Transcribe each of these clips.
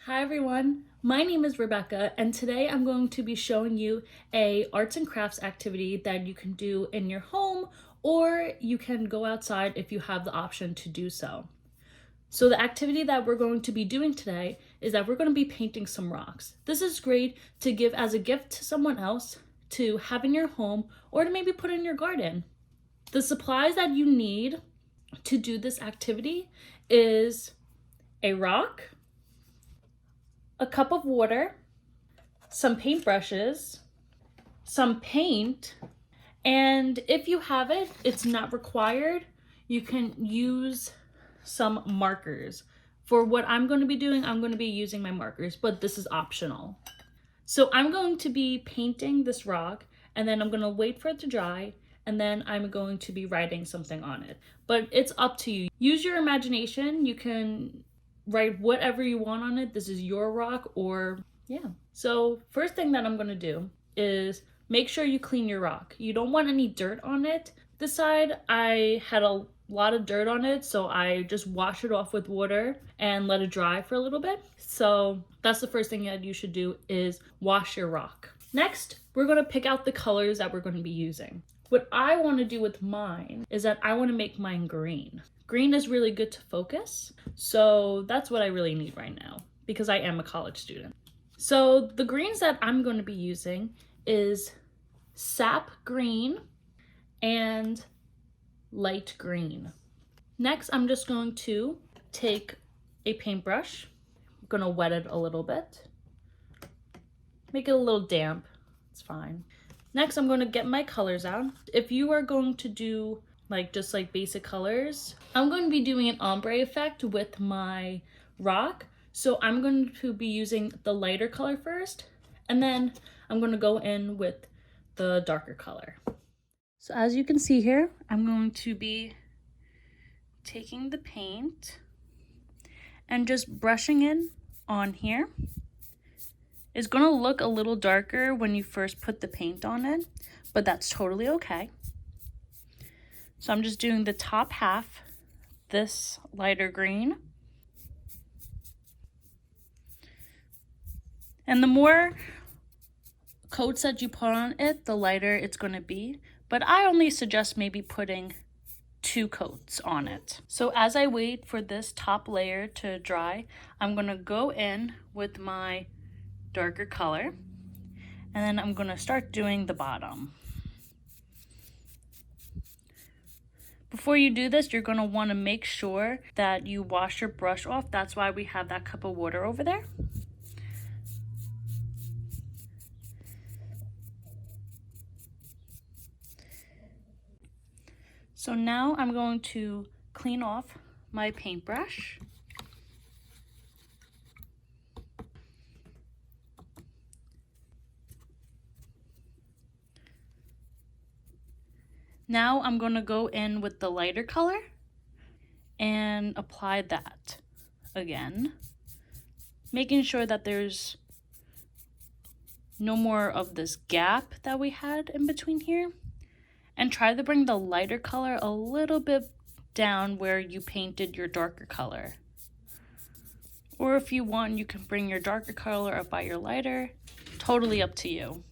Hi everyone, my name is Rebecca and today I'm going to be showing you a arts and crafts activity that you can do in your home or you can go outside if you have the option to do so. So the activity that we're going to be doing today is that we're going to be painting some rocks. This is great to give as a gift to someone else, to have in your home, or to maybe put in your garden. The supplies that you need to do this activity is a rock, a cup of water, some paintbrushes, some paint, and if you have it, it's not required. You can use some markers. For what I'm going to be doing, I'm going to be using my markers, but this is optional. So I'm going to be painting this rock and then I'm going to wait for it to dry and then I'm going to be writing something on it. But it's up to you. Use your imagination. You can write whatever you want on it. This is your rock or yeah. So first thing that I'm going to do is make sure you clean your rock. You don't want any dirt on it. This side I had a lot of dirt on it, so I just wash it off with water and let it dry for a little bit. So that's the first thing that you should do is wash your rock. Next, we're going to pick out the colors that we're going to be using. What I want to do with mine is that I want to make mine green. Green is really good to focus, so that's what I really need right now because I am a college student. So the greens that I'm going to be using is sap green and light green. Next, I'm just going to take a paintbrush. I'm going to wet it a little bit. Make it a little damp. It's fine. Next, I'm going to get my colors out. If you are going to do just basic colors, I'm going to be doing an ombre effect with my rock. So I'm going to be using the lighter color first, and then I'm going to go in with the darker color. So as you can see here, I'm going to be taking the paint and just brushing it on here. It's going to look a little darker when you first put the paint on it, but that's totally okay. So I'm just doing the top half, this lighter green. And the more coats that you put on it, the lighter it's going to be. But I only suggest maybe putting 2 coats on it. So as I wait for this top layer to dry, I'm going to go in with my darker color. And then I'm going to start doing the bottom. Before you do this, you're going to want to make sure that you wash your brush off. That's why we have that cup of water over there. So now I'm going to clean off my paintbrush. Now I'm going to go in with the lighter color and apply that again, making sure that there's no more of this gap that we had in between here. And try to bring the lighter color a little bit down where you painted your darker color. Or if you want, you can bring your darker color up by your lighter. Totally up to you.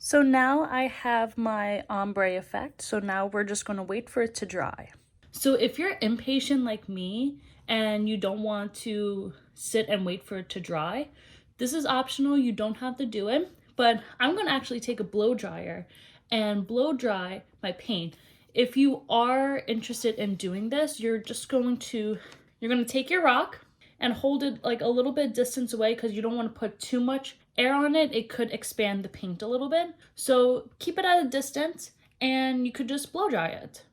So now I have my ombre effect. So now we're just going to wait for it to dry. So if you're impatient like me and you don't want to sit and wait for it to dry, this is optional. You don't have to do it, but I'm going to actually take a blow dryer and blow dry my paint. If you are interested in doing this, you're going to take your rock and hold it like a little bit distance away because you don't want to put too much air on it. It could expand the paint a little bit. So keep it at a distance and you could just blow dry it.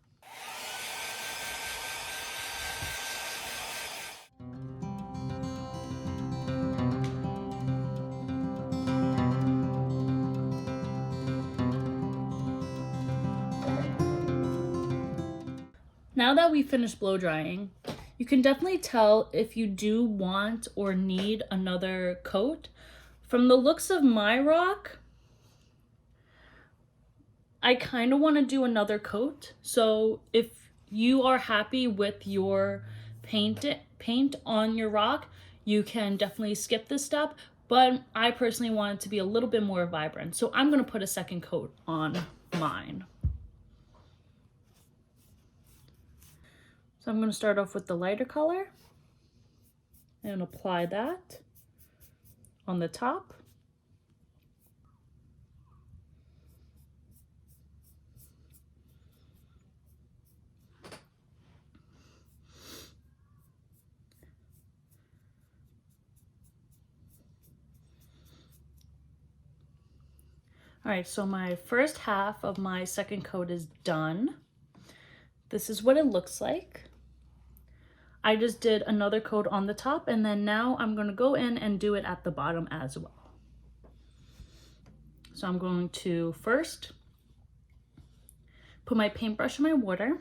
Now that we finished blow drying, you can definitely tell if you do want or need another coat. From the looks of my rock, I kind of want to do another coat. So if you are happy with your paint on your rock, you can definitely skip this step. But I personally want it to be a little bit more vibrant. So I'm going to put a second coat on mine. So I'm going to start off with the lighter color and apply that on the top. All right, so my first half of my second coat is done. This is what it looks like. I just did another coat on the top, and then now I'm going to go in and do it at the bottom as well. So I'm going to first put my paintbrush in my water.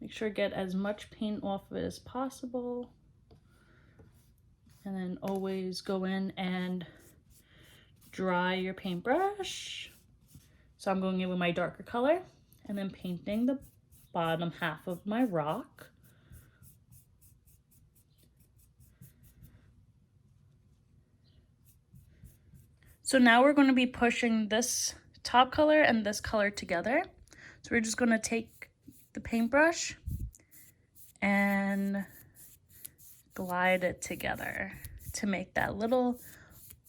Make sure to get as much paint off of it as possible. And then always go in and dry your paintbrush. So I'm going in with my darker color and then painting the bottom half of my rock. So now we're going to be pushing this top color and this color together. So we're just going to take the paintbrush and glide it together to make that little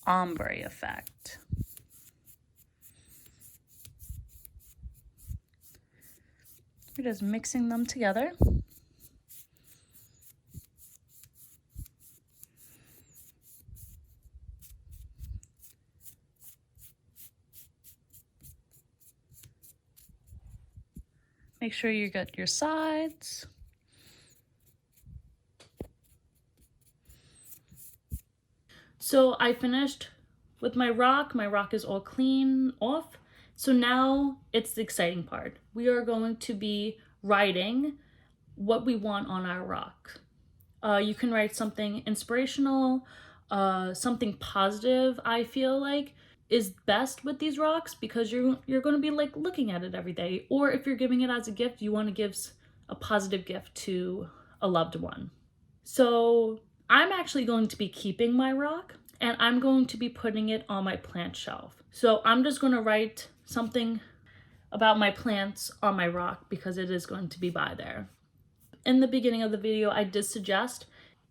ombre effect. We're just mixing them together. Make sure you get your sides. So I finished with my rock. My rock is all clean off. So now it's the exciting part. We are going to be writing what we want on our rock. You can write something inspirational, something positive, I feel like is best with these rocks because you're going to be like looking at it every day. Or if you're giving it as a gift, you want to give a positive gift to a loved one. So I'm actually going to be keeping my rock and I'm going to be putting it on my plant shelf. So I'm just going to write something about my plants on my rock because it is going to be by there. In the beginning of the video, I did suggest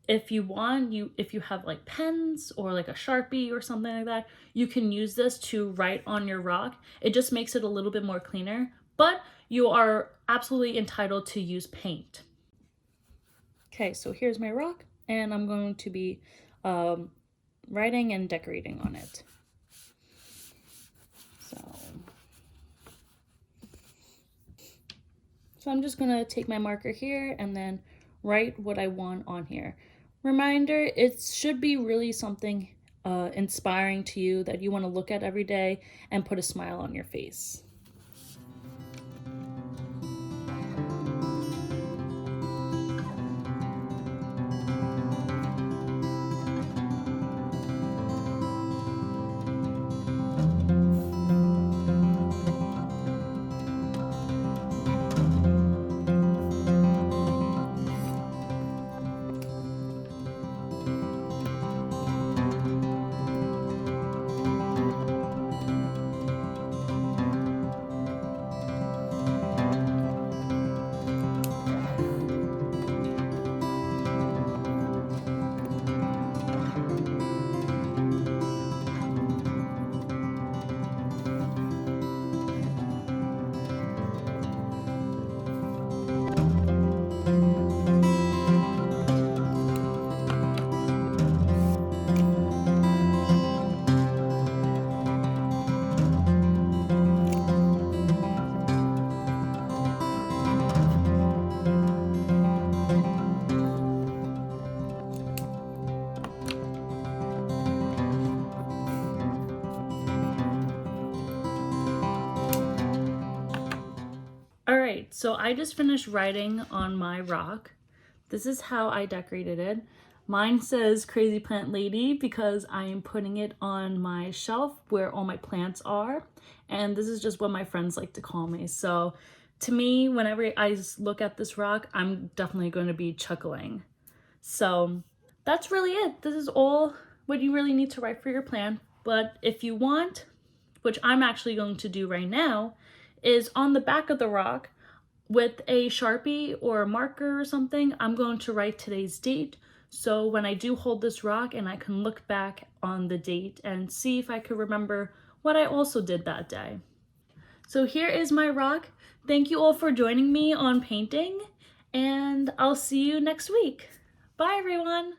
if you want, if you have like pens or like a Sharpie or something like that, you can use this to write on your rock. It just makes it a little bit more cleaner, but you are absolutely entitled to use paint. Okay, so here's my rock and I'm going to be writing and decorating on it. So I'm just gonna take my marker here and then write what I want on here. Reminder, it should be really something inspiring to you that you want to look at every day and put a smile on your face. All right, so I just finished writing on my rock. This is how I decorated it. Mine says Crazy Plant Lady because I am putting it on my shelf where all my plants are. And this is just what my friends like to call me. So to me, whenever I look at this rock, I'm definitely going to be chuckling. So that's really it. This is all what you really need to write for your plan. But if you want, which I'm actually going to do right now, is on the back of the rock with a Sharpie or a marker or something, I'm going to write today's date. So when I do hold this rock and I can look back on the date and see if I could remember what I also did that day. So here is my rock. Thank you all for joining me on painting, and I'll see you next week. Bye everyone.